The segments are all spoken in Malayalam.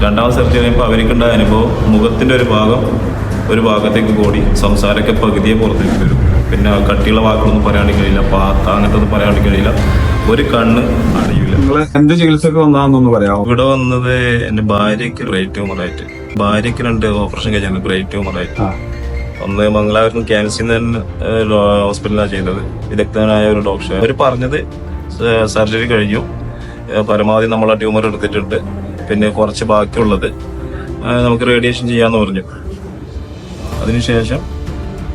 രണ്ടാമത് സർജറി കഴിയുമ്പോൾ അവർക്കുണ്ടായ അനുഭവം മുഖത്തിൻ്റെ ഒരു ഭാഗത്തേക്ക് കൂടി സംസാരമൊക്കെ പകുതിയെ പുറത്തേക്ക് വരും. പിന്നെ കട്ടിയുള്ള വാക്കുകളൊന്നും പറയാൻ കഴിയില്ല, അങ്ങനത്തെ ഒന്നും പറയാൻ കഴിയില്ല, ഒരു കണ്ണ് അടയില്ല. എന്ത് ചികിത്സക്ക് വന്നാന്നൊന്ന് പറയാമോ? ഇവിടെ വന്നത് എൻ്റെ ഭാര്യയ്ക്ക് ബ്രെയിൻ ട്യൂമറായിട്ട്, ഭാര്യയ്ക്ക് 2 ഓപ്പറേഷൻ കഴിഞ്ഞാൽ ബ്രെയിൻ ട്യൂമറായിട്ട്. ഒന്ന് മംഗലാപുരം ക്യാൻസറിൽ നിന്ന് ഹോസ്പിറ്റലിലാണ് ചെയ്തത്. വിദഗ്ധനായ ഒരു ഡോക്ടർ അവർ പറഞ്ഞത് സർജറി കഴിഞ്ഞു, പരമാവധി നമ്മൾ ആ ട്യൂമർ എടുത്തിട്ടുണ്ട്, പിന്നെ കുറച്ച് ബാക്കിയുള്ളത് നമുക്ക് റേഡിയേഷൻ ചെയ്യാന്ന് പറഞ്ഞു. അതിനുശേഷം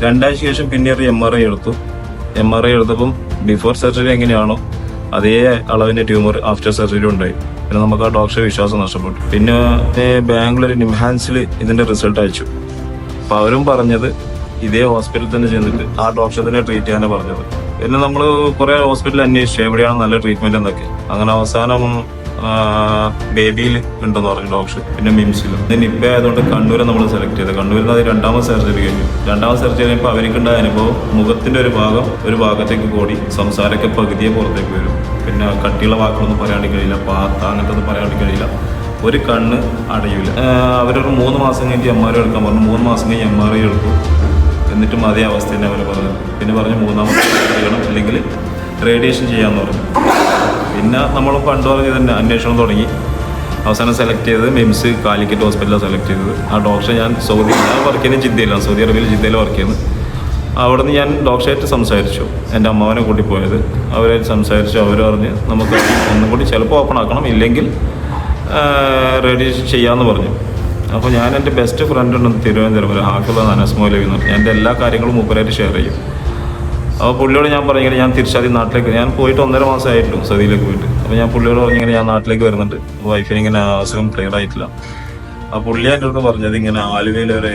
2 ആഴ്ച ശേഷം പിന്നെ ഒരു MRI എടുത്തു. MRI എടുത്തപ്പം ബിഫോർ സർജറി എങ്ങനെയാണോ അതേ അളവിന്റെ ട്യൂമർ ആഫ്റ്റർ സർജറി ഉണ്ടായി. പിന്നെ നമുക്ക് ആ ഡോക്ടറെ വിശ്വാസം നഷ്ടപ്പെട്ടു. പിന്നെ ബാംഗ്ലൂർ നിംഹാൻസിൽ ഇതിന്റെ റിസൾട്ട് അയച്ചു. അപ്പൊ അവരും പറഞ്ഞത് ഇതേ ഹോസ്പിറ്റലിൽ തന്നെ ചെന്നിട്ട് ആ ഡോക്ടറെ തന്നെ ട്രീറ്റ് ചെയ്യാനാണ് പറഞ്ഞത്. പിന്നെ നമ്മൾ കുറെ ഹോസ്പിറ്റലിൽ അന്വേഷിച്ചു എവിടെയാണ് നല്ല ട്രീറ്റ്മെന്റ് എന്നൊക്കെ. അങ്ങനെ അവസാനം ബേബിയിൽ ഉണ്ടെന്ന് പറഞ്ഞു ഡോക്ടർ, പിന്നെ മിംസിൽ. നിപ്പ ആയതുകൊണ്ട് കണ്ണൂരെ നമ്മൾ സെലക്ട് ചെയ്തത്. കണ്ണൂരിൽ നിന്ന് അത് 2ാമത് സർജറി കഴിഞ്ഞു. 2ാമത് സർജറി കഴിയുമ്പോൾ അവർക്കുണ്ടായ അനുഭവം മുഖത്തിന്റെ ഒരു ഭാഗത്തേക്ക് കൂടി സംസാരമൊക്കെ പകുതിയെ പുറത്തേക്ക് വരും. പിന്നെ കട്ടിയുള്ള വാക്കുകളൊന്നും പറയാൻ കഴിയില്ല, അങ്ങനത്തെ ഒന്നും പറയാൻ കഴിയില്ല, ഒരു കണ്ണ് അടയില്ല. അവരൊരു 3 മാസം കഴിഞ്ഞ് MRI എടുക്കാൻ പറഞ്ഞു. 3 മാസം കഴിഞ്ഞ് MRI എടുത്തു. എന്നിട്ടും അതേ അവസ്ഥ തന്നെ അവർ പറഞ്ഞത്. പിന്നെ പറഞ്ഞു 3ാമത്തെ ചെയ്യണം, അല്ലെങ്കിൽ റേഡിയേഷൻ ചെയ്യാമെന്ന് പറഞ്ഞു. പിന്നെ നമ്മൾ പണ്ട് പറഞ്ഞ് തന്നെ അന്വേഷണം തുടങ്ങി. അവസാനം സെലക്ട് ചെയ്തത് മിംസ് കാലിക്കറ്റ് ഹോസ്പിറ്റലാണ് സെലക്ട് ചെയ്തത്. ആ ഡോക്ടറെ ഞാൻ വർക്ക് ചെയ്യുന്നത് ജിദ്ദയിലാണ്, സൗദി അറേബ്യയിൽ ജിദ്ദയിൽ വർക്ക് ചെയ്യുന്നത്. അവിടെ നിന്ന് ഞാൻ ഡോക്ടറായിട്ട് സംസാരിച്ചു. എൻ്റെ അമ്മാവനെ കൂട്ടി പോയത്, അവരായിട്ട് സംസാരിച്ചു. അവർ പറഞ്ഞ് നമുക്ക് ഒന്നും കൂടി ചിലപ്പോൾ ഓപ്പൺ ആക്കണം, ഇല്ലെങ്കിൽ റേഡിയേഷൻ ചെയ്യാമെന്ന് പറഞ്ഞു. അപ്പോൾ ഞാൻ എൻ്റെ ബെസ്റ്റ് ഫ്രണ്ട് ഉണ്ട് തിരുവനന്തപുരം, ഹാക്കിള്ള അനസ് മൗലവി എന്ന്. എൻ്റെ എല്ലാ കാര്യങ്ങളും മൂപ്പരായിട്ട് ഷെയർ ചെയ്യും. അപ്പോൾ പുള്ളിയോട് ഞാൻ പറഞ്ഞിങ്ങനെ ഞാൻ തിരിച്ചാതി നാട്ടിലേക്ക്, ഞാൻ പോയിട്ട് 1.5 മാസമായിട്ടും സൗദിയിലേക്ക് പോയിട്ട്. അപ്പോൾ ഞാൻ പുള്ളിയോട് പറഞ്ഞിങ്ങനെ ഞാൻ നാട്ടിലേക്ക് വരുന്നുണ്ട്, വൈഫിന് ഇങ്ങനെ അസുഖം ക്ലിയർ ആയിട്ടില്ല. ആ പുള്ളി എൻ്റെ അടുത്ത് പറഞ്ഞത് ഇങ്ങനെ ആലുവയിൽ ഒരു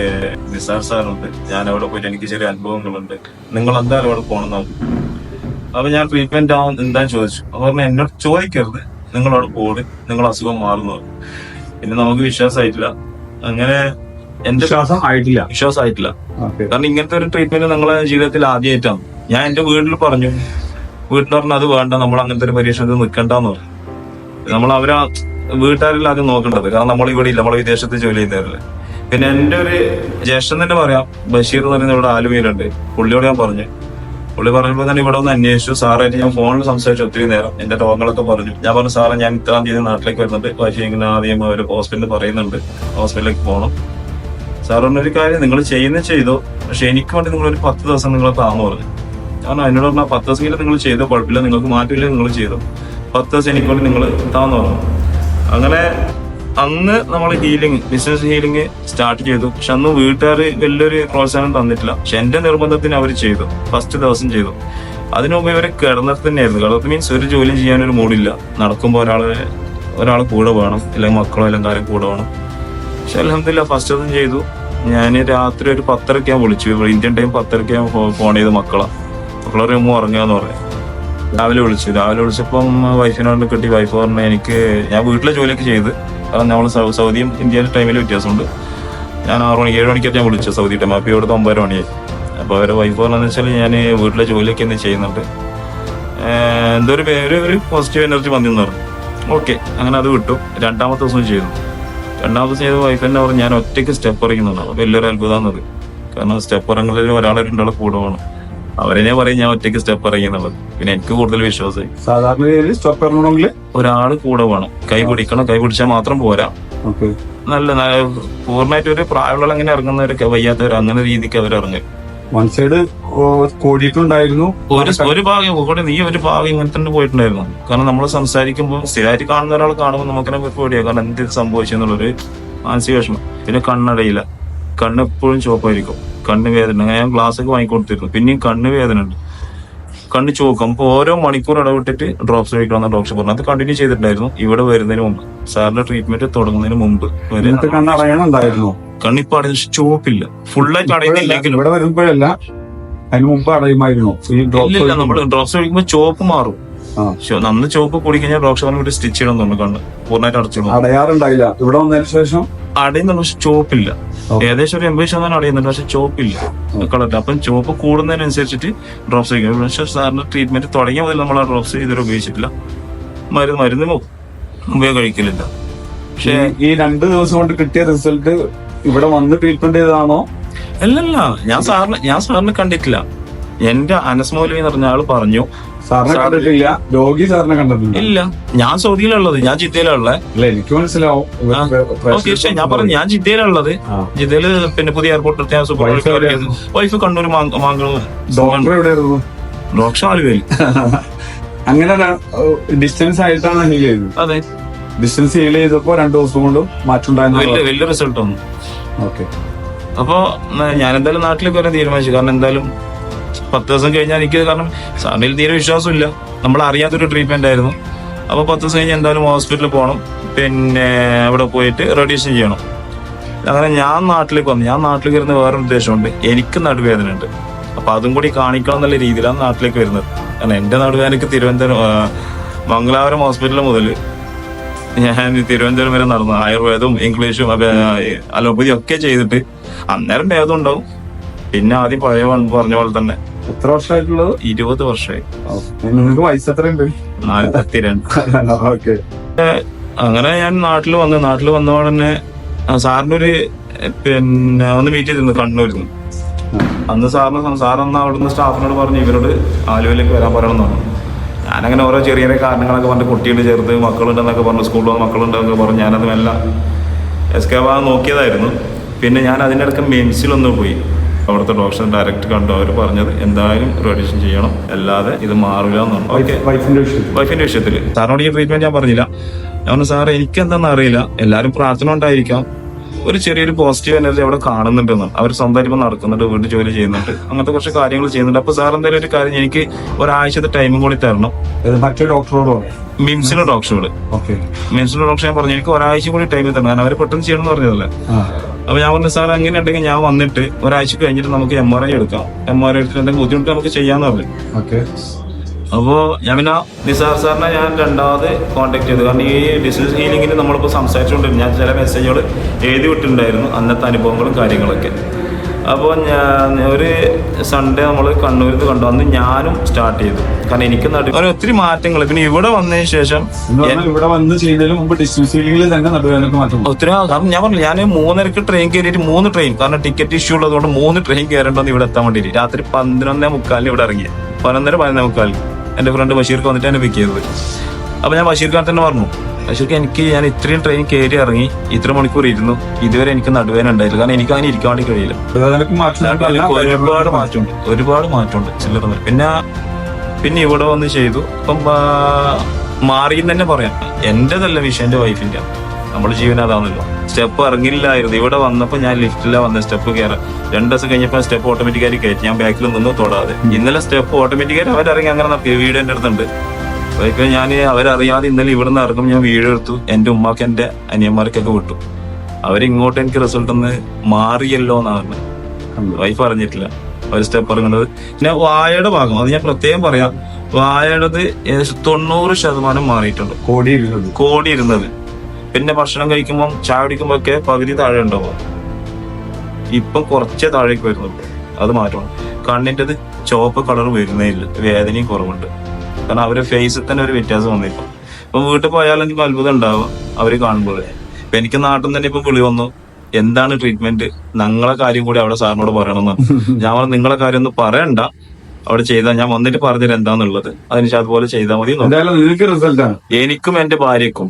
നിസാർ സാറുണ്ട്, ഞാൻ അവിടെ പോയിട്ട് എനിക്ക് ചെറിയ അനുഭവങ്ങളുണ്ട്, നിങ്ങൾ എന്തായാലും അവിടെ പോകണം. അപ്പോൾ ഞാൻ ട്രീറ്റ്മെന്റ് എന്താന്ന് ചോദിച്ചു. അപ്പോൾ പറഞ്ഞു എന്നോട് ചോദിക്കരുത്, നിങ്ങളവിടെ പോയി നിങ്ങൾ അസുഖം മാറുന്നു. പിന്നെ നമുക്ക് വിശ്വാസമായിട്ടില്ല. അങ്ങനെ എന്റെ വിശ്വാസമായിട്ടില്ല. കാരണം ഇങ്ങനത്തെ ഒരു ട്രീറ്റ്മെന്റ് നിങ്ങളെ ജീവിതത്തിൽ ആദ്യമായിട്ടാണ്. ഞാൻ എന്റെ വീട്ടിൽ പറഞ്ഞു, വീട്ടിൽ പറഞ്ഞാൽ അത് വേണ്ട, നമ്മൾ അങ്ങനത്തെ ഒരു പരീക്ഷണത്തിൽ നിൽക്കണ്ടെന്ന് പറഞ്ഞു. നമ്മൾ വീട്ടുകാരിൽ ആദ്യം നോക്കേണ്ടത്, കാരണം നമ്മൾ ഇവിടെ ഇല്ല, നമ്മൾ വിദേശത്ത് ജോലി ചെയ്യുന്നവരല്ലേ. പിന്നെ എന്റെ ഒരു ജ്യേഷ്ഠൻ തന്നെ പറയാം, ബഷീർ എന്ന് പറയുന്ന ഇവിടെ ആലുവയിലുണ്ട്. പുള്ളിയോട് ഞാൻ പറഞ്ഞു. പുള്ളി പറഞ്ഞപ്പോൾ തന്നെ ഇവിടെ ഒന്ന് അന്വേഷിച്ചു. സാറായിട്ട് ഞാൻ ഫോണിൽ സംസാരിച്ചു ഒത്തിരി നേരം, എന്റെ രോഗങ്ങളൊക്കെ പറഞ്ഞു. ഞാൻ പറഞ്ഞു, സാറേ ഞാൻ 3-ാം തീയതി നാട്ടിലേക്ക് വരുന്നുണ്ട്, പക്ഷേ ഇങ്ങനെ ആദ്യം ഒരു ഹോസ്പിറ്റലിൽ പറയുന്നുണ്ട്, ഹോസ്പിറ്റലിലേക്ക് പോകണം. സാർ പറഞ്ഞൊരു കാര്യം, നിങ്ങൾ ചെയ്തോ, പക്ഷെ എനിക്ക് വേണ്ടി നിങ്ങളൊരു 10 ദിവസം നിങ്ങൾ താന്ന് പറഞ്ഞു. കാരണം എന്നോട് പറഞ്ഞാൽ 10 ദിവസം നിങ്ങൾ ചെയ്തോ, കുഴപ്പമില്ല, നിങ്ങൾക്ക് മാറ്റമില്ല, നിങ്ങൾ ചെയ്തോ, 10 ദിവസം എനിക്ക് വേണ്ടി നിങ്ങൾ താന്ന് പറഞ്ഞു. അങ്ങനെ അന്ന് നമ്മൾ ബിസിനസ് ഹീലിംഗ് സ്റ്റാർട്ട് ചെയ്തു. പക്ഷെ അന്ന് വീട്ടുകാർ വലിയൊരു പ്രോത്സാഹനം തന്നിട്ടില്ല. പക്ഷെ എന്റെ നിർബന്ധത്തിന് അവർ ചെയ്തു. ഫസ്റ്റ് ദിവസം ചെയ്തു. അതിനു മുമ്പ് ഇവരെ കിടന്നിട്ട് തന്നെയായിരുന്നു. കിടന്നത് മീൻസ് ഒരു ജോലി ചെയ്യാനൊരു മൂടില്ല. നടക്കുമ്പോൾ ഒരാൾ കൂടെ വേണം, അല്ലെങ്കിൽ മക്കളോ എല്ലാം കൂടെ വേണം. പക്ഷെ അൽഹംദുലില്ലാ ഫസ്റ്റ് ദിവസം ചെയ്തു. ഞാൻ രാത്രി ഒരു 10:30 വിളിച്ചു. ഇന്ത്യൻ ടൈം 10:30 ഫോൺ ചെയ്ത് മക്കളെ റൂമ് ഉറങ്ങുകയെന്ന് പറയാം. രാവിലെ വിളിച്ചപ്പം വൈഫിനോട് കിട്ടി. വൈഫ് പറഞ്ഞു, ഞാൻ വീട്ടിലെ ജോലിയൊക്കെ ചെയ്ത്, കാരണം നമ്മൾ സൗദിയും ഇന്ത്യയിലെ ടൈമിൽ വ്യത്യാസമുണ്ട്. ഞാൻ 6 മണിക്ക് 7 മണിക്കൊക്കെ ഞാൻ വിളിച്ചു സൗദി ടൈം. അപ്പോൾ ഇവിടുത്തെ 9 മണിയായി. അപ്പോൾ അവരെ വൈഫ് പറഞ്ഞതെന്ന് വെച്ചാൽ ഞാൻ വീട്ടിലെ ജോലിയൊക്കെ ഇന്ന് ചെയ്യുന്നുണ്ട്, എന്തോ ഒരു പോസിറ്റീവ് എനർജി വന്നെന്ന് പറഞ്ഞു. ഓക്കെ, അങ്ങനെ അത് വിട്ടു. 2ാമത്തെ ദിവസം ചെയ്തു. 2ാമത്തെ ദിവസം ചെയ്ത വൈഫ് തന്നെ പറഞ്ഞു, ഞാൻ ഒറ്റയ്ക്ക് സ്റ്റെപ്പ് ഇറങ്ങുന്നുണ്ട്. വലിയൊരു അത്ഭുതമാണത്. കാരണം സ്റ്റെപ്പ് ഇറങ്ങുന്നതിൽ ഒരാളെ 2 കൂടെ വേണം. അവരെന്നെ പറയും ഞാൻ ഒറ്റയ്ക്ക് സ്റ്റെപ്പ് ഇറങ്ങിയെന്നുള്ളത്. പിന്നെ എനിക്ക് കൂടുതൽ വിശ്വാസമായി. സാധാരണ സ്റ്റെപ്പ് ഇറങ്ങണമെങ്കിൽ ഒരാൾ കൂടെ വേണം, കൈ പിടിക്കണം. കൈ പിടിച്ചാൽ മാത്രം പോരാ. നല്ല പൂർണ്ണമായിട്ട് ഒരു പ്രായമുള്ള അങ്ങനെ ഇറങ്ങുന്നവരൊക്കെ, വയ്യാത്തവർ, അങ്ങനെ രീതിക്ക് അവർ ഇറങ്ങും. വൺ സൈഡ് കോടിയിട്ടുണ്ടായിരുന്നു. ഒരു ഭാഗം കൂടെ നീ ഒരു ഭാഗം ഇങ്ങനെ തന്നെ പോയിട്ടുണ്ടായിരുന്നു. കാരണം നമ്മൾ സംസാരിക്കുമ്പോൾ സ്ഥിരമായിട്ട് കാണുന്ന ഒരാൾ കാണുമ്പോൾ നമുക്കെന്നെ പേടിയാ, കാരണം എന്ത് സംഭവിച്ചെന്നുള്ളൊരു മാനസിക വിഷമം. പിന്നെ കണ്ണടയില്ല, കണ്ണ് എപ്പോഴും ചുവപ്പായിരിക്കും, കണ്ണ് വേദന. ഞാൻ ഗ്ലാസ് ഒക്കെ വാങ്ങിക്കൊടുത്തിരുന്നു, പിന്നെയും കണ്ണ് വേദന ഉണ്ട്, കണ്ണ് ചോക്കും. അപ്പോൾ ഓരോ മണിക്കൂർ ഇടവിട്ടിട്ട് ഡ്രോപ്സ് കഴിക്കണമെന്ന് ഡോക്ടർ പറഞ്ഞു. അത് കണ്ടിന്യൂ ചെയ്തിട്ടുണ്ടായിരുന്നു ഇവിടെ വരുന്നതിന് മുമ്പ്, സാറിന്റെ ട്രീറ്റ്മെന്റ് തുടങ്ങുന്നതിന് മുമ്പ് വരെ. കണ്ണടയണുണ്ടായിരുന്നു. കണ്ണിപ്പോ അടഞ്ഞ ചോപ്പില്ല, ഫുള്ളായിട്ട് അടയുന്നില്ലെങ്കിലും ഇവിടെ വരുമ്പോഴല്ല, അതിന് മുമ്പ് അടയുമായിരുന്നു. ഇല്ല, നമ്മൾ ഡ്രോപ്സ് കഴിക്കുമ്പോൾ ചോപ്പ് മാറും. നന്ന് ചോപ്പ് കുടിക്കഴിഞ്ഞാൽ ഡോക്ടർ പറഞ്ഞു സ്റ്റിച്ച് ചെയ്യണം തോന്നുന്നു, കണ്ണ് പൂർണ്ണമായിട്ട് അടച്ചിടും. അടയാറുണ്ടായില്ല ഇവിടെ വന്നതിന് ശേഷം. അടയുന്നുള്ളൂ, പക്ഷെ ചോപ്പില്ല. ഏകദേശം ഒരു 80% അടയുന്നുണ്ട്, പക്ഷെ ചോപ്പില്ല, കളറില്ല. അപ്പം ചോപ്പ് കൂടുന്നതിനനുസരിച്ചിട്ട് ഡ്രോപ്സ് കഴിക്കും. പക്ഷെ സാറിന് ട്രീറ്റ്മെന്റ് തുടങ്ങിയ മുതൽ നമ്മൾ ആ ഡ്രോപ്സ് ഇതുവരെ ഉപയോഗിച്ചിട്ടില്ല. മരുന്ന് മുമ്പേ കഴിക്കലില്ല. പക്ഷെ ഈ 2 ദിവസം കൊണ്ട് കിട്ടിയ റിസൾട്ട് ഇവിടെ വന്ന് ട്രീറ്റ്മെന്റ് ചെയ്തതാണോ? അല്ലല്ല, ഞാൻ സാറിനെ കണ്ടിട്ടില്ല. എന്റെ അനസ് മൗലവി എന്ന് പറഞ്ഞ ആള് പറഞ്ഞു. സാറിനെ കണ്ടിട്ടില്ല, രോഗി സാറിനെ കണ്ടിട്ടില്ല. ഇല്ല, ഞാൻ സൗദിയിലുള്ളത്, ഞാൻ ജിദ്ദയിലുള്ളത്. അല്ല, എനിക്ക് മനസ്സിലാവും. തീർച്ചയായും ഞാൻ പറഞ്ഞു, ഞാൻ ജിദ്ദയിലുള്ളത്. ജിദ്ദയില് പിന്നെ പുതിയ എയർപോർട്ടിൽ ഞാൻ വൈഫ് കണ്ണൂർ മാങ്കളൂർ. ഡോക്ടർ എവിടെയായിരുന്നു? ഡോക്ടർ ആലുവയിൽ. അങ്ങനെ ഡിസ്റ്റൻസ് ആയിട്ടാണ് ഹീൽ ചെയ്തത്. അതെ, ഡിസ്റ്റൻസ് ഹീൽ ചെയ്തപ്പോ 2 ദിവസം കൊണ്ട് മാറ്റുണ്ടായിരുന്നു. വലിയ റിസൾട്ട് വന്നു. ഓക്കെ. അപ്പൊ ഞാൻ എന്തായാലും നാട്ടിലേക്ക് വരാൻ തീരുമാനിച്ചു. കാരണം എന്തായാലും 10 ദിവസം കഴിഞ്ഞാൽ എനിക്ക്, കാരണം സാറിന് തീരെ വിശ്വാസമില്ല, നമ്മൾ അറിയാത്തൊരു ട്രീറ്റ്മെന്റ് ആയിരുന്നു. അപ്പൊ 10 ദിവസം കഴിഞ്ഞ് എന്തായാലും ഹോസ്പിറ്റലിൽ പോകണം, പിന്നെ അവിടെ പോയിട്ട് റേഡിയേഷൻ ചെയ്യണം. അങ്ങനെ ഞാൻ നാട്ടിലേക്ക് വന്നു. ഞാൻ നാട്ടിലേക്ക് വരുന്ന വേറൊരു ഉദ്ദേശമുണ്ട്. എനിക്ക് നടുവേദന ഉണ്ട്, അപ്പൊ അതും കൂടി കാണിക്കണം എന്നുള്ള രീതിയിലാണ് നാട്ടിലേക്ക് വരുന്നത്. കാരണം എന്റെ നടുവേദനക്ക് മംഗലാപുരം ഹോസ്പിറ്റൽ മുതൽ ഞാൻ തിരുവനന്തപുരം വരെ നടന്നു. ആയുർവേദവും ഇംഗ്ലീഷും അലോപ്പതി ഒക്കെ ചെയ്തിട്ട് അന്നേരം ഭേദം ഉണ്ടാവും. പിന്നെ ആദ്യം പഴയ പറഞ്ഞ പോലെ തന്നെ. എത്ര വർഷമായിട്ടുള്ളത്? 20 വർഷമായി. നിങ്ങൾക്ക് വയസ്സ് എത്രയുണ്ട്? 42. ഓക്കെ. അങ്ങനെ ഞാൻ നാട്ടിൽ വന്നപാട് തന്നെ സാറിന്റെ ഒരു പിന്നെ ഒന്ന് മീറ്റ് ചെയ്തിരുന്നു കണ്ണൂരിൽ. അന്ന് സാറന്ന് അവിടുന്ന് സ്റ്റാഫിനോട് പറഞ്ഞു ഇവരോട് ആലുവയിലേക്ക് വരാൻ പറയണമെന്ന് പറഞ്ഞു. ഞാനങ്ങനെ ഓരോ ചെറിയ കാരണങ്ങളൊക്കെ പറഞ്ഞ് കുട്ടിയുടെ ചേർത്ത് മക്കളുണ്ടെന്നൊക്കെ പറഞ്ഞു, സ്കൂളിൽ വന്ന് മക്കളുണ്ടെന്നൊക്കെ പറഞ്ഞു. ഞാനത് മെല്ലെ എസ്കേപ്പ് ആകാൻ നോക്കിയതായിരുന്നു. പിന്നെ ഞാൻ അതിൻ്റെ ഇടയ്ക്ക് മിംസിലൊന്ന് പോയി. അവിടുത്തെ ഡോക്ടർ ഡയറക്റ്റ് കണ്ടു. അവർ പറഞ്ഞത് എന്തായാലും റേഡിയേഷൻ ചെയ്യണം, അല്ലാതെ ഇത് മാറില്ല എന്ന് പറഞ്ഞു. ഓക്കെ, വൈഫിന്റെ വിഷയത്തിൽ സാറിനോട് ഈ ട്രീറ്റ്മെന്റ് ഞാൻ പറഞ്ഞില്ല. ഞാൻ പറഞ്ഞു സാർ എനിക്ക് എന്താണെന്ന് അറിയില്ല, എല്ലാവരും പ്രാർത്ഥന ഉണ്ടായിരിക്കാം, ഒരു ചെറിയൊരു പോസിറ്റീവ് എനർജി അവിടെ കാണുന്നുണ്ടെന്നാണ്. അവർ സ്വന്തമായിട്ട് ഇപ്പം നടക്കുന്നുണ്ട്, വീട്ടിൽ ജോലി ചെയ്യുന്നുണ്ട്, അങ്ങനത്തെ കുറച്ച് കാര്യങ്ങൾ ചെയ്യുന്നുണ്ട്. അപ്പൊ സാർ എന്തായാലും ഒരു കാര്യം, എനിക്ക് ഒരാഴ്ചത്തെ ടൈമും കൂടി തരണം. മറ്റൊരു ഡോക്ടറോടോ? മിംസിലെ ഡോക്ടറോട്. മിംസിലെ ഡോക്ടർ ഞാൻ പറഞ്ഞു എനിക്ക് ഒരാഴ്ച കൂടി ടൈം തരണം, കാരണം അവർ പെട്ടെന്ന് ചെയ്യണം എന്ന് പറഞ്ഞതല്ലേ. അപ്പൊ ഞാൻ പറഞ്ഞു സാർ അങ്ങനെ ഉണ്ടെങ്കിൽ ഞാൻ വന്നിട്ട് ഒരാഴ്ച കഴിഞ്ഞിട്ട് നമുക്ക് MRI എടുക്കാം, MRI എടുത്തിട്ട് എന്തെങ്കിലും ബുദ്ധിമുട്ട് നമുക്ക് ചെയ്യാന്ന് പറഞ്ഞു. അപ്പോ ഞാൻ പിന്നെ നിസാർ സാറിനെ ഞാൻ 2ാമത് കോൺടാക്ട് ചെയ്തു. കാരണം ഈ ഡിസ്റ്റൻസ് ഹീലിംഗിന് നമ്മളിപ്പോൾ സംസാരിച്ചുകൊണ്ടിരുന്നു. ഞാൻ ചില മെസ്സേജുകൾ എഴുതി വിട്ടിട്ടുണ്ടായിരുന്നു, അന്നത്തെ അനുഭവങ്ങളും കാര്യങ്ങളൊക്കെ. അപ്പോൾ ഞാൻ ഒരു സൺഡേ നമ്മൾ കണ്ണൂരിൽ കണ്ടു. അന്ന് ഞാനും സ്റ്റാർട്ട് ചെയ്തു. കാരണം എനിക്ക് ഒത്തിരി മാറ്റങ്ങൾ. പിന്നെ ഇവിടെ വന്നതിന് ശേഷം ഇവിടെ വന്ന് ചെയ്യുന്നതിന് മുമ്പ് ഡിസ്റ്റൻസ് ഹീലിംഗിൽ തന്നെ നടുവേദനക്ക് മാറ്റം ഒത്തിരി. കാരണം ഞാൻ പറഞ്ഞു, ഞാൻ 3:30 ട്രെയിൻ കയറിയിട്ട് 3 ട്രെയിൻ, കാരണം ടിക്കറ്റ് ഇഷ്യൂ ഉള്ളതുകൊണ്ട് 3 ട്രെയിൻ കയറേണ്ടെന്ന് ഇവിടെ എത്താൻ വേണ്ടിയിട്ട്. രാത്രി 11:45 ഇവിടെ ഇറങ്ങിയ 11:45 എന്റെ ഫ്രണ്ട് ബഷീർക്ക് വന്നിട്ട് എന്നെ പിക്ക് ചെയ്തത്. അപ്പൊ ഞാൻ ബഷീർഖാൻ തന്നെ പറഞ്ഞു, ബഷീർക്ക് ഞാൻ ഇത്രയും ട്രെയിൻ കയറി ഇറങ്ങി ഇത്ര മണിക്കൂർ ഇരുന്നു, ഇതുവരെ എനിക്ക് നടുവേദന ഉണ്ടായില്ല. കാരണം എനിക്ക് അങ്ങനെ ഇരിക്കാൻ വേണ്ടി കഴിയില്ല. ഒരുപാട് മാറ്റമുണ്ട് ചില്ലറ. പിന്നെ ഇവിടെ വന്ന് ചെയ്തു. അപ്പം മാറിയെന്ന് തന്നെ പറയാം. എന്റേതല്ല വിഷയം, എന്റെ വൈഫിന്റെ. നമ്മുടെ ജീവൻ അതാണല്ലോ. സ്റ്റെപ്പ് ഇറങ്ങില്ലായിരുന്നു. ഇവിടെ വന്നപ്പോ ഞാൻ ലിഫ്റ്റിലാണ് വന്നത്. സ്റ്റെപ്പ് കയറാൻ 2 ദിവസം കഴിഞ്ഞപ്പോൾ സ്റ്റെപ്പ് ഓട്ടോമാറ്റിക്കായി കയറ്റി. ഞാൻ ബാക്കിൽ നിന്ന് തൊടാതെ. ഇന്നലെ സ്റ്റെപ്പ് ഓട്ടോമാറ്റിക്കായി അവരിറങ്ങി അങ്ങനെ നടത്തി. വീഡിയോ എന്റെ അടുത്തുണ്ട്. അതൊക്കെ ഞാൻ അവരറിയാതെ ഇന്നലെ ഇവിടെ നിന്ന് ഇറങ്ങും ഞാൻ വീഡിയോ എടുത്തു. എന്റെ ഉമ്മാക്ക് എന്റെ അനിയന്മാർക്കൊക്കെ വിട്ടു. അവരിങ്ങോട്ട് എനിക്ക് റിസൾട്ട് ഒന്ന് മാറിയല്ലോ എന്നാണ്. വൈഫ് അറിഞ്ഞിട്ടില്ല അവർ സ്റ്റെപ്പ് ഇറങ്ങുന്നത്. പിന്നെ വായയുടെ ഭാഗം അത് ഞാൻ പ്രത്യേകം പറയാം. വായയുടേത് ഏകദേശം 90% മാറിയിട്ടുണ്ട്. കോടി ഇരുന്നത്. പിന്നെ ഭക്ഷണം കഴിക്കുമ്പോൾ ചായ കുടിക്കുമ്പോ ഒക്കെ പകുതി താഴെ ഉണ്ടാവും. ഇപ്പം കുറച്ചേ താഴേക്ക് വരുന്നുള്ളൂ. അത് മാറ്റമാണ്. കണ്ണിൻ്റെത് ചുവപ്പ് കളർ വരുന്നേ ഇല്ല. വേദനയും കുറവുണ്ട്. കാരണം അവരുടെ ഫേസിൽ തന്നെ ഒരു വ്യത്യാസം വന്നിപ്പോ. ഇപ്പൊ വീട്ടിൽ പോയാലും എനിക്ക് അത്ഭുതം ഉണ്ടാവും അവര് കാണുമ്പോൾ. ഇപ്പൊ എനിക്ക് നാട്ടിൽ നിന്ന് തന്നെ ഇപ്പൊ വിളി വന്നു, എന്താണ് ട്രീറ്റ്മെന്റ്, ഞങ്ങളെ കാര്യം കൂടി അവിടെ സാറിനോട് പറയണമെന്ന്. ഞാൻ പറഞ്ഞു നിങ്ങളെ കാര്യം ഒന്നും പറയണ്ട, അവിടെ ചെയ്താൽ ഞാൻ വന്നിട്ട് പറഞ്ഞത് എന്താന്നുള്ളത്, അതിന് അതുപോലെ ചെയ്താൽ മതി. എനിക്കും എന്റെ ഭാര്യക്കും